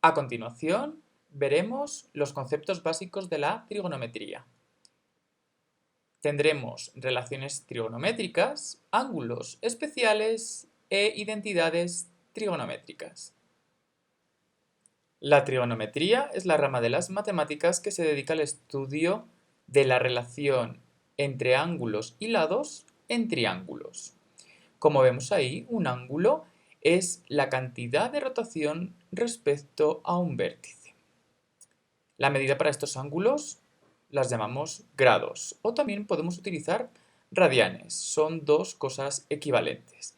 A continuación, veremos los conceptos básicos de la trigonometría. Tendremos relaciones trigonométricas, ángulos especiales e identidades trigonométricas. La trigonometría es la rama de las matemáticas que se dedica al estudio de la relación entre ángulos y lados en triángulos. Como vemos ahí, un ángulo es la cantidad de rotación respecto a un vértice. La medida para estos ángulos las llamamos grados o también podemos utilizar radianes. Son dos cosas equivalentes.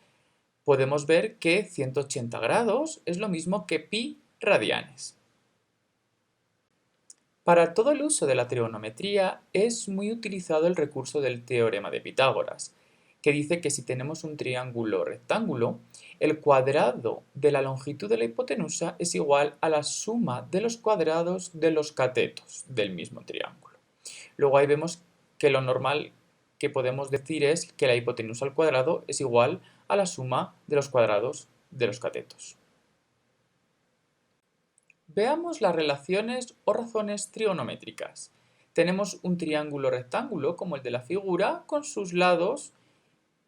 Podemos ver que 180 grados es lo mismo que pi radianes. Para todo el uso de la trigonometría es muy utilizado el recurso del teorema de Pitágoras, que dice que si tenemos un triángulo rectángulo, el cuadrado de la longitud de la hipotenusa es igual a la suma de los cuadrados de los catetos del mismo triángulo. Luego ahí vemos que lo normal que podemos decir es que la hipotenusa al cuadrado es igual a la suma de los cuadrados de los catetos. Veamos las relaciones o razones trigonométricas. Tenemos un triángulo rectángulo como el de la figura con sus lados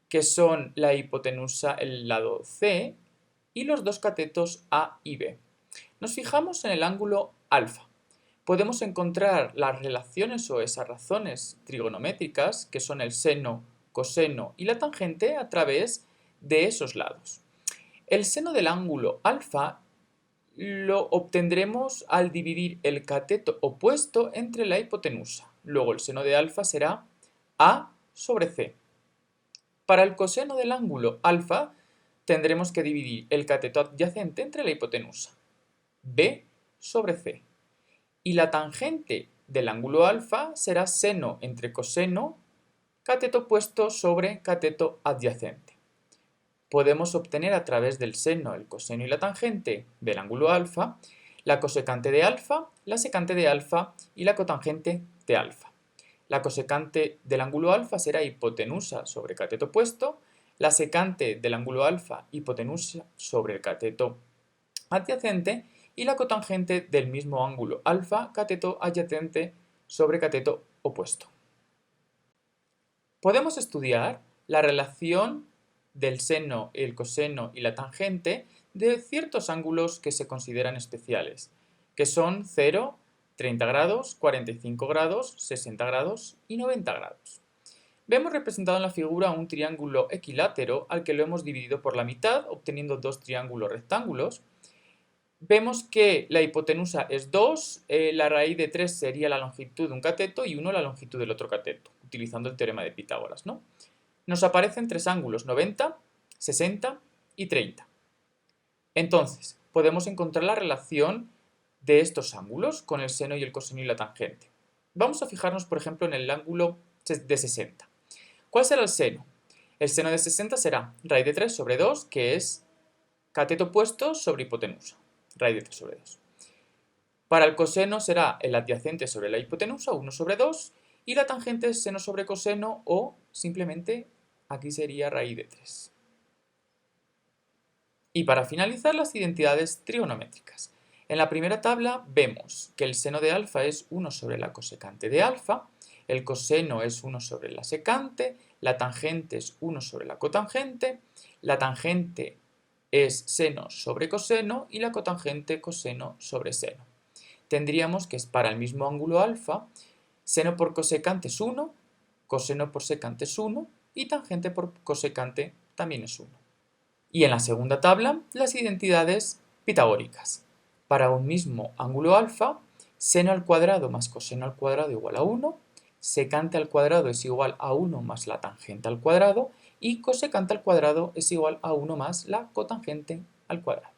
que son la hipotenusa, el lado C, y los dos catetos A y B. Nos fijamos en el ángulo alfa. Podemos encontrar las relaciones o esas razones trigonométricas, que son el seno, coseno y la tangente, a través de esos lados. El seno del ángulo alfa lo obtendremos al dividir el cateto opuesto entre la hipotenusa. Luego el seno de alfa será A sobre C. Para el coseno del ángulo alfa tendremos que dividir el cateto adyacente entre la hipotenusa, B sobre C. Y la tangente del ángulo alfa será seno entre coseno, cateto opuesto sobre cateto adyacente. Podemos obtener a través del seno, el coseno y la tangente del ángulo alfa, la cosecante de alfa, la secante de alfa y la cotangente de alfa. La cosecante del ángulo alfa será hipotenusa sobre cateto opuesto, la secante del ángulo alfa hipotenusa sobre el cateto adyacente y la cotangente del mismo ángulo alfa cateto adyacente sobre cateto opuesto. Podemos estudiar la relación del seno, el coseno y la tangente de ciertos ángulos que se consideran especiales, que son 0, 30 grados, 45 grados, 60 grados y 90 grados. Vemos representado en la figura un triángulo equilátero al que lo hemos dividido por la mitad, obteniendo dos triángulos rectángulos. Vemos que la hipotenusa es 2, la raíz de 3 sería la longitud de un cateto y 1 la longitud del otro cateto, utilizando el teorema de Pitágoras, ¿no? Nos aparecen tres ángulos, 90, 60 y 30. Entonces, podemos encontrar la relación de estos ángulos con el seno y el coseno y la tangente. Vamos a fijarnos, por ejemplo, en el ángulo de 60. ¿Cuál será el seno? El seno de 60 será raíz de 3 sobre 2, que es cateto opuesto sobre hipotenusa, raíz de 3 sobre 2. Para el coseno será el adyacente sobre la hipotenusa, 1 sobre 2, y la tangente es seno sobre coseno o simplemente aquí sería raíz de 3. Y para finalizar, las identidades trigonométricas. En la primera tabla vemos que el seno de alfa es 1 sobre la cosecante de alfa, el coseno es 1 sobre la secante, la tangente es 1 sobre la cotangente, la tangente es seno sobre coseno y la cotangente coseno sobre seno. Tendríamos que es para el mismo ángulo alfa, seno por cosecante es 1, coseno por secante es 1 y tangente por cosecante también es 1. Y en la segunda tabla, las identidades pitagóricas. Para un mismo ángulo alfa, seno al cuadrado más coseno al cuadrado igual a 1, secante al cuadrado es igual a 1 más la tangente al cuadrado y cosecante al cuadrado es igual a 1 más la cotangente al cuadrado.